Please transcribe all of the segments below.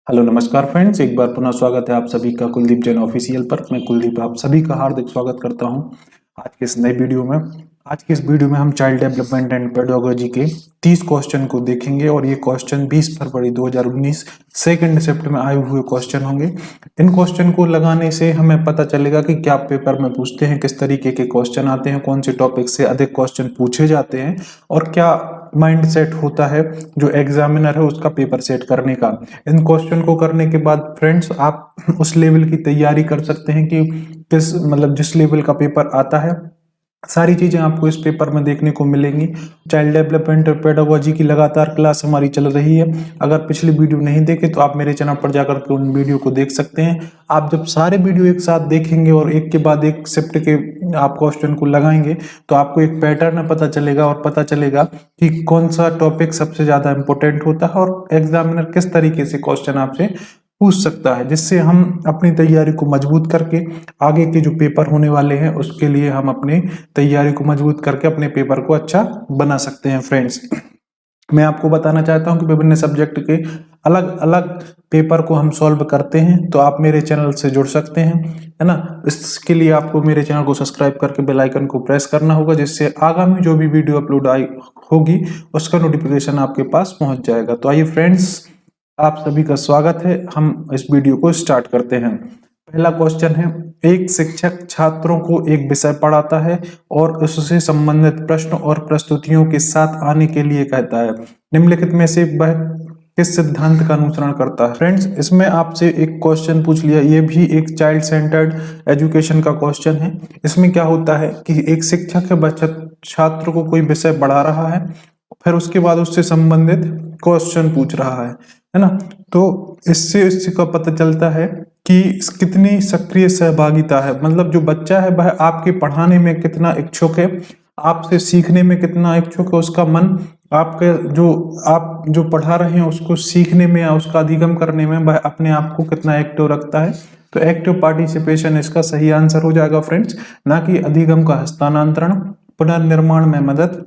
Hello नमस्कार friends, एक बार पुनः स्वागत है आप सभी का कुलदीप जैन ऑफिशियल पर। मैं कुलदीप आप सभी का हार्दिक स्वागत करता हूं आज के इस नए वीडियो में। आज के इस वीडियो में हम चाइल्ड डेवलपमेंट एंड पेडागोजी के 30 क्वेश्चन को देखेंगे और ये क्वेश्चन 20 फरवरी 2019 सेकंड शिफ्ट में आए हुए क्वेश्चन होंगे। इन क्वेश्चन को लगाने से हमें पता चलेगा कि क्या पेपर में पूछते हैं, किस तरीके के क्वेश्चन आते हैं, कौन से टॉपिक से अधिक क्वेश्चन पूछे जाते हैं और क्या माइंड सेट होता है जो एग्जामिनर है उसका पेपर सेट करने का। इन क्वेश्चन को करने के बाद फ्रेंड्स आप उस लेवल की तैयारी कर सकते हैं कि किस जिस लेवल का पेपर आता है सारी चीजें आपको इस पेपर में देखने को मिलेंगी। चाइल्ड डेवलपमेंट और पेडागोजी की लगातार क्लास हमारी चल रही है। अगर पिछली वीडियो नहीं देखे तो आप मेरे चैनल पर जाकर के उन वीडियो को देख सकते हैं। आप जब सारे वीडियो एक साथ देखेंगे और एक के बाद एक शिफ्ट के आप क्वेश्चन को लगाएंगे तो आपको एक पैटर्न पता चलेगा और पता चलेगा कि कौन सा टॉपिक सबसे ज्यादा इंपॉर्टेंट होता है और एग्जामिनर किस तरीके से क्वेश्चन आपसे पूछ सकता है, जिससे हम अपनी तैयारी को मजबूत करके आगे के जो पेपर होने वाले हैं उसके लिए हम अपनी तैयारी को मजबूत करके अपने पेपर को अच्छा बना सकते हैं। फ्रेंड्स, मैं आपको बताना चाहता हूं कि विभिन्न सब्जेक्ट के अलग अलग पेपर को हम सॉल्व करते हैं, तो आप मेरे चैनल से जुड़ सकते हैं, है ना। इसके लिए आपको मेरे चैनल को सब्सक्राइब करके बेल आइकन को प्रेस करना होगा, जिससे आगामी जो भी वीडियो अपलोड आई होगी उसका नोटिफिकेशन आपके पास पहुंच जाएगा। तो आइए फ्रेंड्स, आप सभी का स्वागत है। हम इस वीडियो को स्टार्ट करते हैं। पहला क्वेश्चन है, एक शिक्षक छात्रों को एक विषय पढ़ाता है और उससे संबंधित प्रश्न और प्रस्तुतियों के साथ आने के लिए कहता है। निम्नलिखित में से वह किस सिद्धांत का अनुसरण करता है। फ्रेंड्स, इसमें आपसे एक क्वेश्चन पूछ लिया, ये भी एक चाइल्ड सेंटर्ड एजुकेशन का क्वेश्चन है। इसमें क्या होता है कि एक शिक्षक है, छात्र को कोई विषय पढ़ा रहा है, फिर उसके बाद उससे संबंधित क्वेश्चन पूछ रहा है ना। तो इससे का पता चलता है कि कितनी सक्रिय सहभागिता है, मतलब जो बच्चा है वह आपके पढ़ाने में कितना इच्छुक है, आपसे सीखने में कितना इच्छुक है, उसका मन आपके आप जो पढ़ा रहे हैं उसको सीखने में या उसका अधिगम करने में वह अपने आप को कितना एक्टिव रखता है। तो एक्टिव पार्टिसिपेशन इसका सही आंसर हो जाएगा फ्रेंड्स, ना कि अधिगम का हस्तांतरण, पुनर्निर्माण में मदद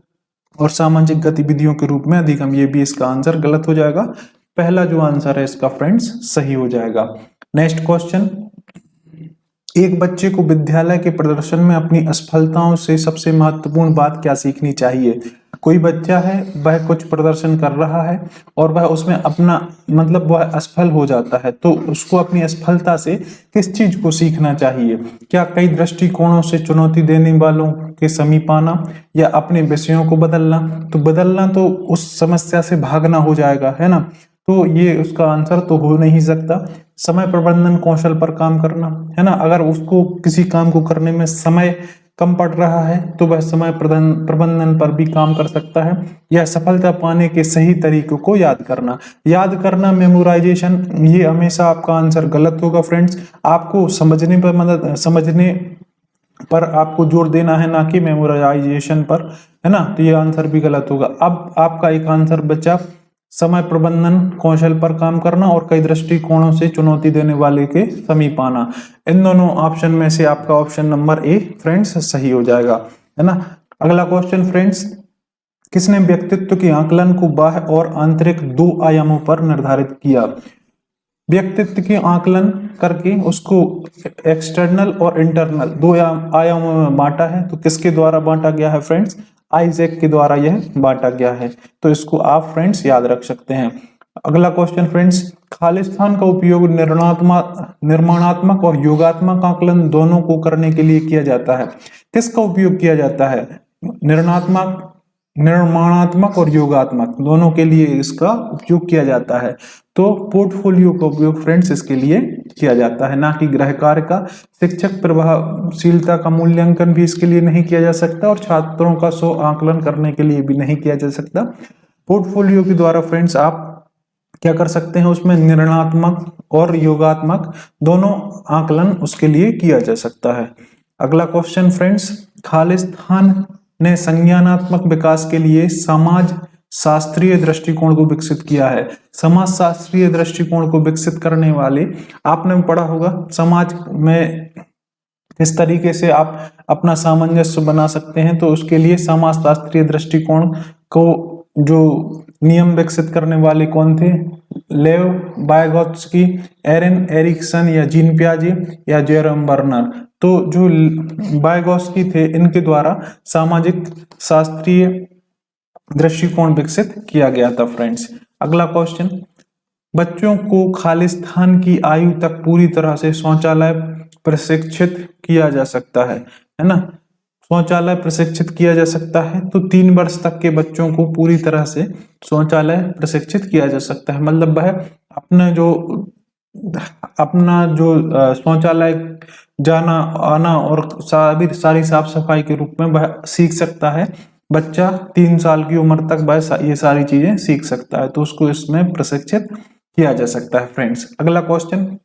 और सामाजिक गतिविधियों के रूप में अधिगम। ये भी इसका आंसर गलत हो जाएगा। पहला जो आंसर है इसका फ्रेंड्स सही हो जाएगा। नेक्स्ट क्वेश्चन, एक बच्चे को विद्यालय के प्रदर्शन में अपनी असफलताओं से सबसे महत्वपूर्ण बात क्या सीखनी चाहिए। कोई बच्चा है, वह कुछ प्रदर्शन कर रहा है और वह उसमें अपना वह असफल हो जाता है, तो उसको अपनी असफलता से किस चीज को सीखना चाहिए। क्या कई दृष्टिकोणों से चुनौती देने वालों के समीप आना या अपने विषयों को बदलना। तो बदलना तो उस समस्या से भागना हो जाएगा, है ना। तो ये उसका आंसर तो हो नहीं सकता। समय प्रबंधन कौशल पर काम करना, है ना। अगर उसको किसी काम को करने में समय कम पड़ रहा है तो वह समय प्रबंधन पर भी काम कर सकता है। यह सफलता पाने के सही तरीकों को याद करना मेमोराइजेशन, ये हमेशा आपका आंसर गलत होगा फ्रेंड्स। आपको समझने पर आपको जोर देना है, ना कि मेमोराइजेशन पर, है ना। तो ये आंसर भी गलत होगा। अब आपका एक आंसर बचा समय प्रबंधन कौशल पर काम करना और कई दृष्टिकोणों से चुनौती देने वाले के समीप आना। इन दोनों ऑप्शन में से आपका ऑप्शन नंबर ए फ्रेंड्स सही हो जाएगा, है ना। अगला क्वेश्चन फ्रेंड्स, किसने व्यक्तित्व के आकलन को बाह्य और आंतरिक दो आयामों पर निर्धारित किया। व्यक्तित्व के आकलन करके उसको एक्सटर्नल और इंटरनल दो आयामों में बांटा है। तो किसके द्वारा बांटा गया है फ्रेंड्स, आइजैक के द्वारा यह बांटा गया है। तो इसको आप फ्रेंड्स याद रख सकते हैं। अगला क्वेश्चन फ्रेंड्स, खालिस्तान का उपयोग निर्माणात्मक और योगात्मक आकलन दोनों को करने के लिए किया जाता है। किसका उपयोग किया जाता है, निर्माणात्मक और योगात्मक दोनों के लिए इसका उपयोग किया जाता है। तो पोर्टफोलियो का उपयोग फ्रेंड्स इसके लिए किया जाता है, ना कि गृह कार्य का। शिक्षक प्रभावशीलता का मूल्यांकन भी इसके लिए नहीं किया जा सकता और छात्रों का स्व आकलन करने के लिए भी नहीं किया जा सकता। पोर्टफोलियो के द्वारा फ्रेंड्स आप क्या कर सकते हैं, उसमें निर्णयात्मक और योगात्मक दोनों आकलन उसके लिए किया जा सकता है। अगला क्वेश्चन फ्रेंड्स, खालिस्तान ने संज्ञानात्मक विकास के लिए समाज शास्त्रीय दृष्टिकोण को विकसित किया है। समाज शास्त्रीय दृष्टिकोण को विकसित करने वाले, आपने पढ़ा होगा समाज में किस तरीके से आप अपना सामंजस्य बना सकते हैं, तो उसके लिए समाज शास्त्रीय दृष्टिकोण को जो नियम विकसित करने वाले कौन थे? लेव वाइगोत्स्की, एरन एरिक्सन या जीन पियाजे या जेरोम बर्नर। तो जो वाइगोत्स्की थे इनके द्वारा सामाजिक शास्त्रीय दृष्टिकोण विकसित किया गया था फ्रेंड्स। अगला क्वेश्चन, बच्चों को खालिस्तान की आयु तक पूरी तरह से शौचालय प्रशिक्षित किया जा सकता है ना? शौचालय प्रशिक्षित किया जा सकता है तो 3 वर्ष तक के बच्चों को पूरी तरह से शौचालय प्रशिक्षित किया जा सकता है। मतलब वह अपना जो शौचालय जाना आना और सारी साफ सफाई के रूप में वह सीख सकता है। बच्चा 3 साल की उम्र तक वह ये सारी चीजें सीख सकता है, तो उसको इसमें प्रशिक्षित किया जा सकता है फ्रेंड्स। अगला क्वेश्चन,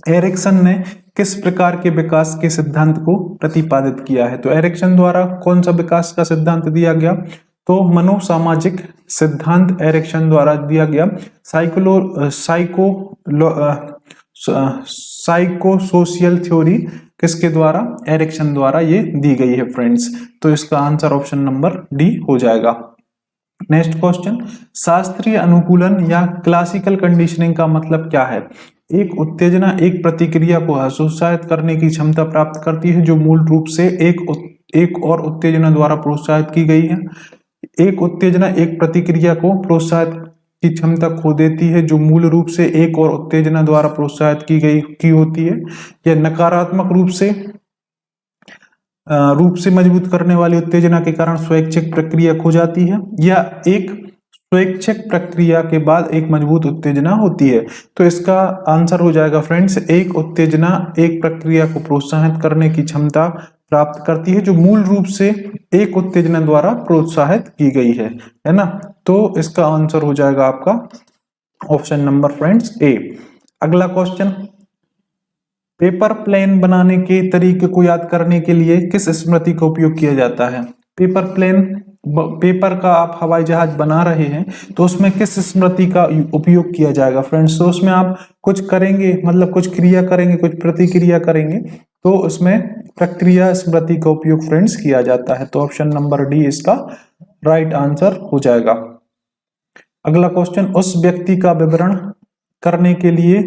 एरिक्सन ने किस प्रकार के विकास के सिद्धांत को प्रतिपादित किया है? तो एरिक्सन द्वारा कौन सा विकास का सिद्धांत दिया गया? तो मनोसामाजिक सिद्धांत एरिक्सन द्वारा दिया गया। साइको सोशियल थ्योरी किसके द्वारा? एरिक्सन द्वारा ये दी गई है फ्रेंड्स। तो इसका आंसर ऑप्शन नंबर डी हो जाएगा। नेक्स्ट क्वेश्चन, शास्त्रीय अनुकूलन या क्लासिकल कंडीशनिंग का मतलब क्या है? एक उत्तेजना एक प्रतिक्रिया को हतोत्साहित करने की क्षमता प्राप्त करती है जो मूल रूप से एक और उत्तेजना द्वारा प्रोत्साहित की गई है। एक उत्तेजना एक प्रतिक्रिया को प्रोत्साहित की क्षमता खो देती है जो मूल रूप से एक और उत्तेजना द्वारा प्रोत्साहित की होती है। यह नकारात्मक रूप से मजबूत करने वाली उत्तेजना के कारण स्वैच्छिक प्रक्रिया खो जाती है, या एक स्वैच्छिक प्रक्रिया के बाद एक मजबूत उत्तेजना होती है। तो इसका आंसर हो जाएगा फ्रेंड्स, एक उत्तेजना एक प्रक्रिया को प्रोत्साहित करने की क्षमता प्राप्त करती है जो मूल रूप से एक उत्तेजना द्वारा प्रोत्साहित की गई है ना? तो इसका आंसर हो जाएगा आपका ऑप्शन नंबर फ्रेंड्स ए। अगला क्वेश्चन, पेपर प्लेन बनाने के तरीके को याद करने के लिए किस स्मृति का उपयोग किया जाता है? पेपर का आप हवाई जहाज बना रहे हैं तो उसमें किस स्मृति का उपयोग किया जाएगा फ्रेंड्स? तो उसमें आप कुछ करेंगे, मतलब कुछ क्रिया करेंगे, कुछ प्रतिक्रिया करेंगे, तो उसमें प्रक्रिया स्मृति का उपयोग फ्रेंड्स किया जाता है। तो ऑप्शन नंबर डी इसका राइट आंसर हो जाएगा। अगला क्वेश्चन, उस व्यक्ति का विवरण करने के लिए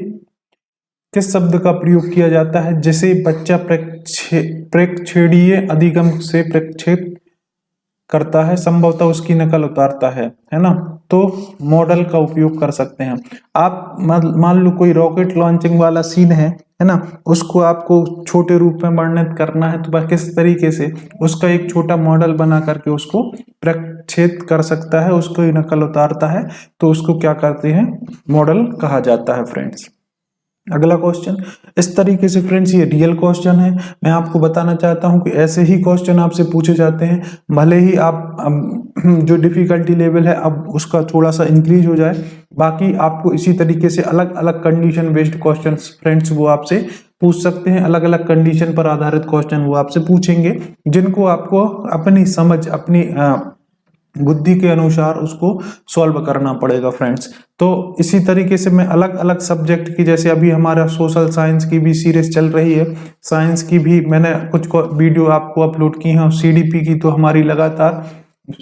किस शब्द का प्रयोग किया जाता है जिसे बच्चा प्रेक्षेपीय अधिगम से प्रेक्षित करता है, संभवतः उसकी नकल उतारता है ना? तो मॉडल का उपयोग कर सकते हैं आप। मान लो कोई रॉकेट लॉन्चिंग वाला सीन है ना, उसको आपको छोटे रूप में वर्णित करना है, तो वह किस तरीके से उसका एक छोटा मॉडल बना करके उसको प्रक्षेप कर सकता है, उसको ही नकल उतारता है, तो उसको क्या करते हैं? मॉडल कहा जाता है फ्रेंड्स। अगला क्वेश्चन, इस तरीके से फ्रेंड्स ये रियल क्वेश्चन है। मैं आपको बताना चाहता हूं कि ऐसे ही क्वेश्चन आपसे पूछे जाते हैं, भले ही आप जो डिफिकल्टी लेवल है अब उसका थोड़ा सा इंक्रीज हो जाए, बाकी आपको इसी तरीके से अलग अलग कंडीशन बेस्ड क्वेश्चन फ्रेंड्स वो आपसे पूछ सकते हैं। अलग अलग कंडीशन पर आधारित क्वेश्चन वो आपसे पूछेंगे, जिनको आपको अपनी समझ, अपनी बुद्धि के अनुसार उसको सॉल्व करना पड़ेगा फ्रेंड्स। तो इसी तरीके से मैं अलग अलग सब्जेक्ट की, जैसे अभी हमारा सोशल साइंस की भी सीरीज चल रही है, साइंस की भी मैंने कुछ वीडियो आपको अपलोड की है, सीडीपी की तो हमारी लगातार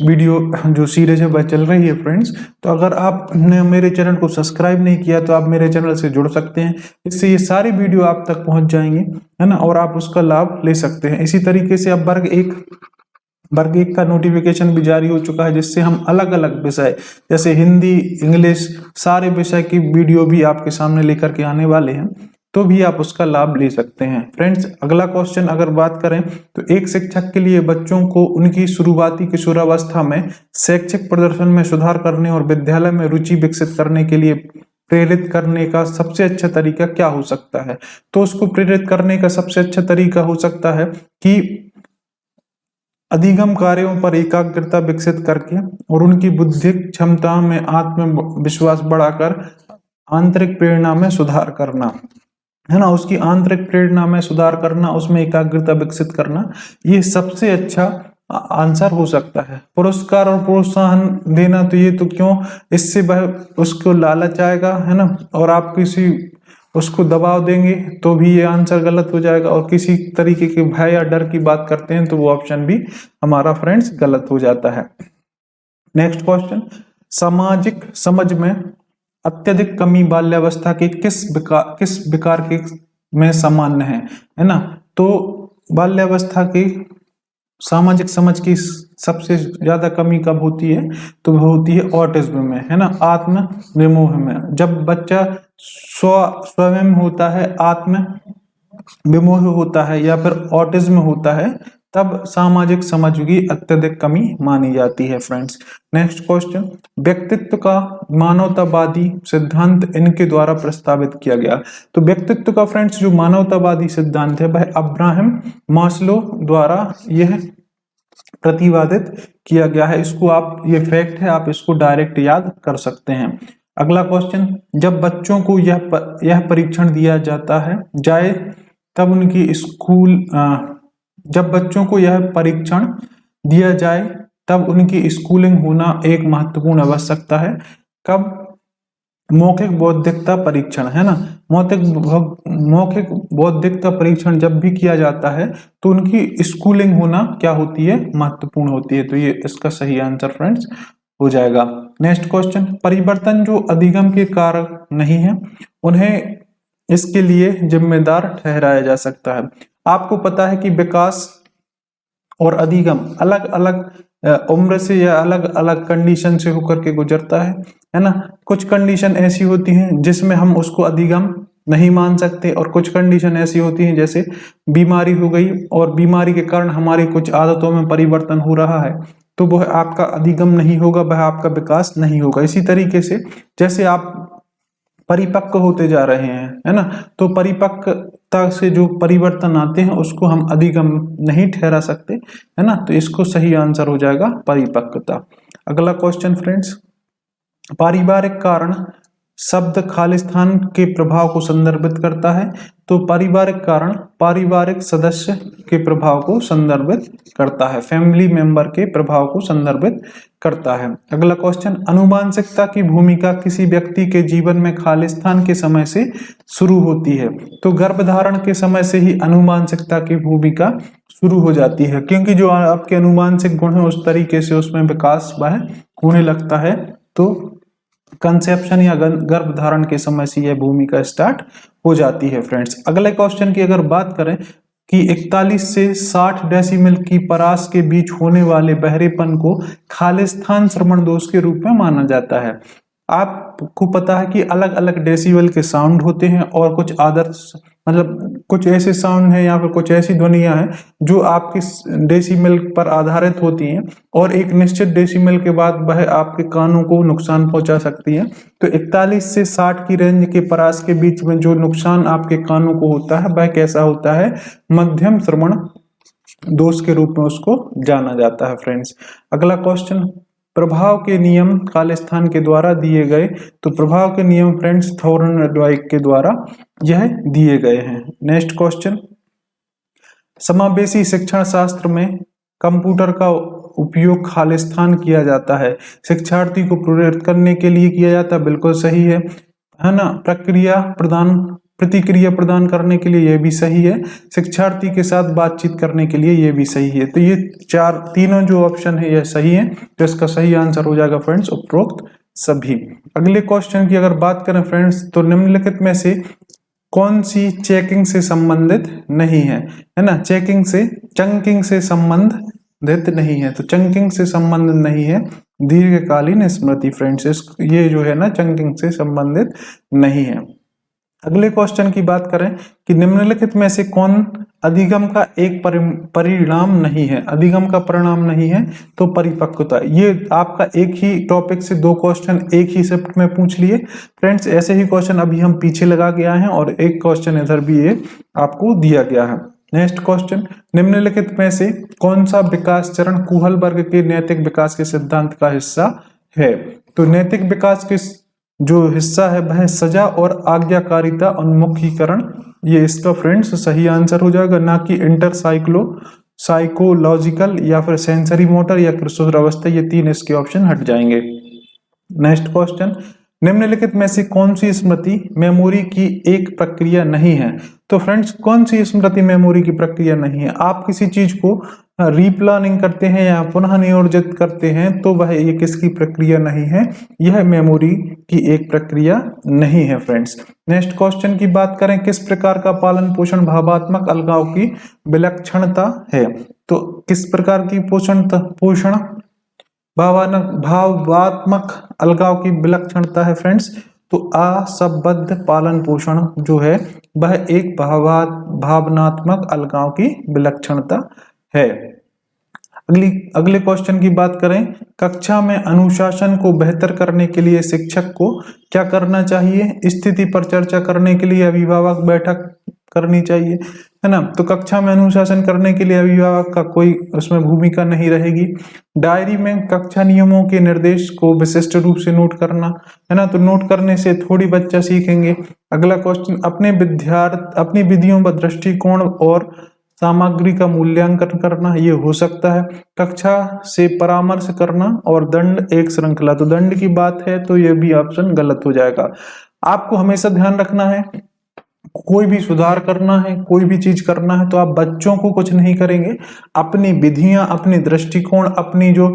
वीडियो जो सीरीज है वह चल रही है फ्रेंड्स। तो अगर आपने मेरे चैनल को सब्सक्राइब नहीं किया तो आप मेरे चैनल से जुड़ सकते हैं, इससे ये सारी वीडियो आप तक पहुंच जाएंगे, है ना, और आप उसका लाभ ले सकते हैं। इसी तरीके से अब वर्ग एक का नोटिफिकेशन भी जारी हो चुका है, जिससे हम अलग अलग विषय जैसे हिंदी, इंग्लिश, सारे विषय की वीडियो भी आपके सामने लेकर के आने वाले हैं, तो भी आप उसका लाभ ले सकते हैं फ्रेंड्स। अगला क्वेश्चन अगर बात करें तो एक शिक्षक के लिए बच्चों को उनकी शुरुआती किशोरावस्था में शैक्षिक प्रदर्शन में सुधार करने और विद्यालय में रुचि विकसित करने के लिए प्रेरित करने का सबसे अच्छा तरीका क्या हो सकता है? तो उसको प्रेरित करने का सबसे अच्छा तरीका हो सकता है कि अधिगम कार्यों पर एकाग्रता विकसित करके और उनकी बुद्धिक क्षमता में आत्मविश्वास बढ़ाकर आंतरिक प्रेरणा में सुधार करना, है ना, उसकी आंतरिक प्रेरणा में सुधार करना, उसमें एकाग्रता विकसित करना, ये सबसे अच्छा आंसर हो सकता है। पुरस्कार और प्रोत्साहन देना, तो ये तो क्यों, इससे वह उसको लालच आएगा, है ना, और आप उसको दबाव देंगे तो भी ये आंसर गलत हो जाएगा, और किसी तरीके के भय या डर की बात करते हैं तो वो ऑप्शन भी हमारा फ्रेंड्स गलत हो जाता है। नेक्स्ट क्वेश्चन, सामाजिक समझ में अत्यधिक कमी बाल्यावस्था के किस विकार के में सामान्य है ना। तो बाल्यावस्था की सामाजिक समझ की सबसे ज्यादा कमी कब होती है, तो वह होती है ऑटिज्म में, है ना, आत्म विमोह में। जब बच्चा स्वयं होता है, आत्म विमोह होता है या फिर ऑटिज्म होता है, तब सामाजिक समझ की अत्यधिक कमी मानी जाती है फ्रेंड्स। नेक्स्ट क्वेश्चन, व्यक्तित्व का मानवतावादी सिद्धांत इनके द्वारा प्रस्तावित किया गया। तो व्यक्तित्व का फ्रेंड्स जो मानवतावादी सिद्धांत है वह अब्राहम मास्लो द्वारा यह प्रतिपादित किया गया है। इसको आप, ये फैक्ट है, आप इसको डायरेक्ट याद कर सकते हैं। अगला क्वेश्चन, जब बच्चों को यह परीक्षण दिया जाता है जाए तब उनकी स्कूल जब बच्चों को यह परीक्षण दिया जाए तब उनकी स्कूलिंग होना एक महत्वपूर्ण आवश्यकता है। कब? मौखिक बौद्धिकता परीक्षण, है ना, मौखिक बौद्धिकता परीक्षण जब भी किया जाता है तो उनकी स्कूलिंग होना क्या होती है, महत्वपूर्ण होती है। तो ये इसका सही आंसर फ्रेंड्स हो जाएगा। नेक्स्ट क्वेश्चन, परिवर्तन जो अधिगम के कारक नहीं है उन्हें इसके लिए जिम्मेदार ठहराया जा सकता है। आपको पता है कि विकास और अधिगम अलग अलग उम्र से या अलग अलग कंडीशन से होकर के गुजरता है ना। कुछ कंडीशन ऐसी होती हैं जिसमें हम उसको अधिगम नहीं मान सकते, और कुछ कंडीशन ऐसी होती हैं जैसे बीमारी हो गई और बीमारी के कारण हमारी कुछ आदतों में परिवर्तन हो रहा है, तो वह आपका अधिगम नहीं होगा, वह आपका विकास नहीं होगा। इसी तरीके से जैसे आप परिपक्व होते जा रहे हैं, है ना, तो परिपक्वता से जो परिवर्तन आते हैं उसको हम अधिगम नहीं ठहरा सकते, है ना। तो इसको सही आंसर हो जाएगा परिपक्वता। अगला क्वेश्चन फ्रेंड्स, पारिवारिक कारण शब्द खालिस्तान के प्रभाव को संदर्भित करता है। तो पारिवारिक कारण पारिवारिक सदस्य के प्रभाव को संदर्भित करता है, फैमिली मेंबर के प्रभाव को संदर्भित करता है। अगला क्वेश्चन, अनुवांशिकता की भूमिका किसी व्यक्ति के जीवन में खालिस्तान के समय से शुरू होती है। तो गर्भधारण के समय से ही अनुवांशिकता की भूमिका शुरू हो जाती है, क्योंकि जो आपके अनुवांशिक गुण है उस तरीके से उसमें विकास वह होने लगता है। तो कंसेप्शन या गर्भधारण के समय से यह भूमिका स्टार्ट हो जाती है फ्रेंड्स। अगले क्वेश्चन की अगर बात करें कि 41 से 60 डेसिबल की परास के बीच होने वाले बहरेपन को खालिस्तान श्रवण दोष के रूप में माना जाता है। आपको पता है कि अलग अलग डेसिबल के साउंड होते हैं और कुछ आदर्श, मतलब कुछ ऐसे साउंड है या फिर कुछ ऐसी ध्वनियां हैं जो आपके डेसिबल पर आधारित होती हैं, और एक निश्चित डेसिबल के बाद वह आपके कानों को नुकसान पहुंचा सकती है। तो 41 से 60 की रेंज के परास के बीच में जो नुकसान आपके कानों को होता है वह कैसा होता है, मध्यम श्रवण दोष के रूप में उसको जाना जाता है फ्रेंड्स। अगला क्वेश्चन, प्रभाव के नियम खालिस्तान के द्वारा दिए गए। तो प्रभाव के नियम फ्रेंड्स थॉर्नडाइक के द्वारा यह दिए गए हैं। नेक्स्ट क्वेश्चन, समावेशी शिक्षण शास्त्र में कंप्यूटर का उपयोग खालिस्तान किया जाता है, शिक्षार्थी को प्रेरित करने के लिए किया जाता है, बिल्कुल सही है ना। प्रतिक्रिया प्रदान करने के लिए यह भी सही है, शिक्षार्थी के साथ बातचीत करने के लिए यह भी सही है। तो ये तीनों जो ऑप्शन है यह सही है, तो इसका सही आंसर हो जाएगा फ्रेंड्स उपरोक्त सभी। अगले क्वेश्चन की अगर बात करें फ्रेंड्स, तो निम्नलिखित में से कौन सी चेकिंग से संबंधित नहीं है ना। चंकिंग से संबंधित नहीं है, तो चंकिंग से संबंधित नहीं है दीर्घकालीन स्मृति फ्रेंड्स, ये जो है ना चंकिंग से संबंधित नहीं है। अगले क्वेश्चन की बात करें कि निम्नलिखित में से कौन अधिगम का एक परिणाम नहीं है, अधिगम का परिणाम नहीं है, तो परिपक्वता। ये आपका एक ही टॉपिक से दो क्वेश्चन एक ही शिफ्ट में पूछ लिए फ्रेंड्स। ऐसे ही क्वेश्चन अभी हम पीछे लगा के आए हैं और एक क्वेश्चन इधर भी ये आपको दिया गया है। नेक्स्ट क्वेश्चन, निम्नलिखित में से कौन सा विकास चरण कुहल वर्ग के नैतिक विकास के सिद्धांत का हिस्सा है। तो नैतिक विकास के जो हिस्सा है वह सजा और आज्ञाकारिता उन्मुखीकरण, ये इसका फ्रेंड्स सही आंसर हो जाएगा, ना कि इंटर साइकोलॉजिकल या फिर सेंसरी मोटर या किशोरावस्था, ये तीन इसके ऑप्शन हट जाएंगे। नेक्स्ट क्वेश्चन, निम्नलिखित में से कौन सी स्मृति मेमोरी की एक प्रक्रिया नहीं है? तो फ्रेंड्स, कौन सी स्मृति मेमोरी की प्रक्रिया नहीं है? आप किसी चीज को रीप्लानिंग करते हैं या पुनः नियोजित करते हैं तो वह ये किसकी प्रक्रिया नहीं है? यह मेमोरी की एक प्रक्रिया नहीं है फ्रेंड्स। नेक्स्ट क्वेश्चन की बात करें, किस प्रकार का पालन पोषण भावात्मक अलगाव की विलक्षणता है? तो किस प्रकार की पोषण भावात्मक अलगाव की विलक्षणता है फ्रेंड्स? तो असंबद्ध पालन पोषण जो है वह एक भावनात्मक अलगाव की विलक्षणता है। अगले क्वेश्चन की बात करें, कक्षा में अनुशासन को बेहतर करने के लिए शिक्षक को क्या करना चाहिए? स्थिति पर चर्चा करने के लिए अभिभावक बैठक करनी चाहिए, है ना। तो कक्षा में अनुशासन करने के लिए अभिभावक का कोई उसमें भूमिका नहीं रहेगी। डायरी में कक्षा नियमों के निर्देश को विशिष्ट रूप से नोट करना, है ना। तो नोट करने से थोड़ी बच्चा सीखेंगे। अगला क्वेश्चन, अपनी विधियों व दृष्टिकोण और सामग्री का मूल्यांकन करना, ये हो सकता है। कक्षा से परामर्श करना और दंड एक श्रृंखला, तो दंड की बात है तो ये भी ऑप्शन गलत हो जाएगा। आपको हमेशा ध्यान रखना है, कोई भी सुधार करना है, कोई भी चीज करना है तो आप बच्चों को कुछ नहीं करेंगे, अपनी विधियां, अपनी दृष्टिकोण, अपनी जो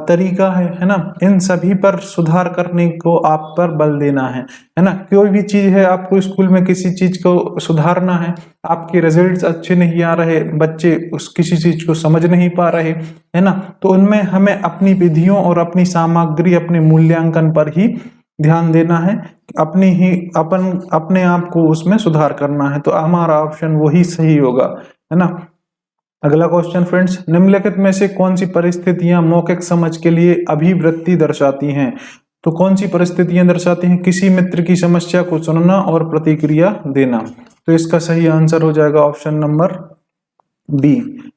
तरीका है ना, इन सभी पर सुधार करने को आप पर बल देना है ना। कोई भी चीज है, आपको स्कूल में किसी चीज को सुधारना है, आपके रिजल्ट्स अच्छे नहीं आ रहे, बच्चे किसी चीज को समझ नहीं पा रहे, है ना, तो उनमें हमें अपनी विधियों और अपनी सामग्री, अपने मूल्यांकन पर ही ध्यान देना है, अपने आप को उसमें सुधार करना है। तो हमारा ऑप्शन वही सही होगा, है ना। अगला क्वेश्चन फ्रेंड्स, निम्नलिखित में से कौन सी परिस्थितियां मौखिक समझ के लिए अभिवृत्ति दर्शाती हैं? तो कौन सी परिस्थितियां दर्शाती हैं? किसी मित्र की समस्या को सुनना और प्रतिक्रिया देना। तो इसका सही आंसर हो जाएगा ऑप्शन नंबर बी,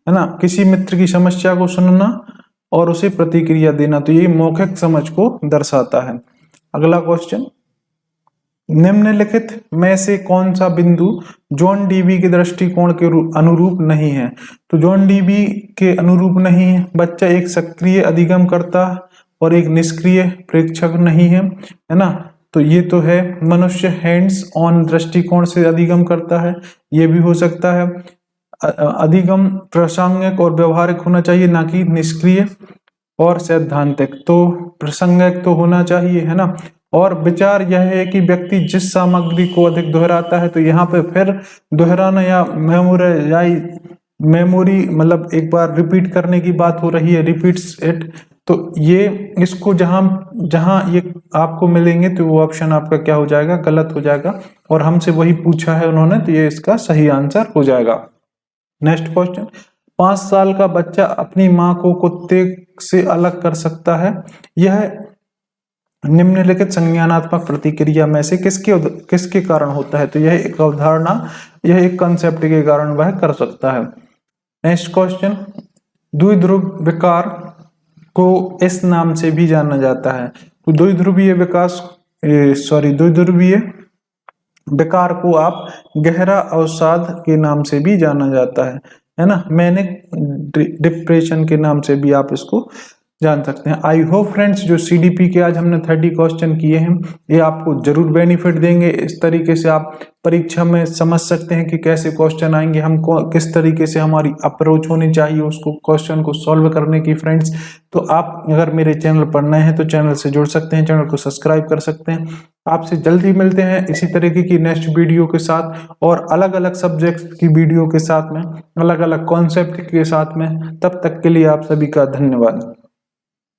है ना। किसी मित्र की समस्या को सुनना और उसे प्रतिक्रिया देना, तो ये मौखिक समझ को दर्शाता है। अगला क्वेश्चन, निम्नलिखित में से कौन सा बिंदु जॉन डीबी के दृष्टिकोण के अनुरूप नहीं है? तो जॉन डीबी के अनुरूप नहीं है। बच्चा एक सक्रिय अधिगम करता और एक निष्क्रिय प्रेक्षक नहीं है ना। तो ये तो है, मनुष्य हैंड्स ऑन दृष्टिकोण से अधिगम करता है, ये भी हो सकता है। अधिगम प्रासंगिक और व्यवहारिक होना चाहिए, ना कि निष्क्रिय और सैद्धांतिक। तो प्रासंगिक तो होना चाहिए, है ना। और विचार यह है कि व्यक्ति जिस सामग्री को अधिक दोहराता है, तो यहाँ पे फिर दोहराना या मेमोरी मतलब एक बार रिपीट करने की बात हो रही है, रिपीट्स इट, तो ये इसको जहां ये आपको मिलेंगे तो वो ऑप्शन आपका क्या हो जाएगा? गलत हो जाएगा। और हमसे वही पूछा है उन्होंने, तो ये इसका सही आंसर हो जाएगा। नेक्स्ट क्वेश्चन, 5 साल का बच्चा अपनी माँ को कुत्ते से अलग कर सकता है, यह निम्नलिखित संज्ञानात्मक प्रतिक्रिया में से किसके कारण होता है? तो यह एक अवधारणा, यह एक कंसेप्ट के कारण वह कर सकता है। नेक्स्ट क्वेश्चन, द्विध्रुव विकार को इस नाम से भी जाना जाता है। तो द्विध्रुवीय विकार को आप गहरा अवसाद के नाम से भी जाना जाता है ना। मैनिक डिप्रेशन के नाम से भी आप इसको जान सकते हैं। आई होप फ्रेंड्स, जो सीडीपी के आज हमने 30 क्वेश्चन किए हैं, ये आपको जरूर बेनिफिट देंगे। इस तरीके से आप परीक्षा में समझ सकते हैं कि कैसे क्वेश्चन आएंगे, हमको किस तरीके से हमारी अप्रोच होनी चाहिए उसको क्वेश्चन को सॉल्व करने की फ्रेंड्स। तो आप अगर मेरे चैनल पर नए हैं तो चैनल से जुड़ सकते हैं, चैनल को सब्सक्राइब कर सकते हैं। आपसे जल्दी मिलते हैं इसी तरीके की नेक्स्ट वीडियो के साथ, और अलग अलग सब्जेक्ट की वीडियो के साथ में, अलग अलग कॉन्सेप्ट के साथ में। तब तक के लिए आप सभी का धन्यवाद।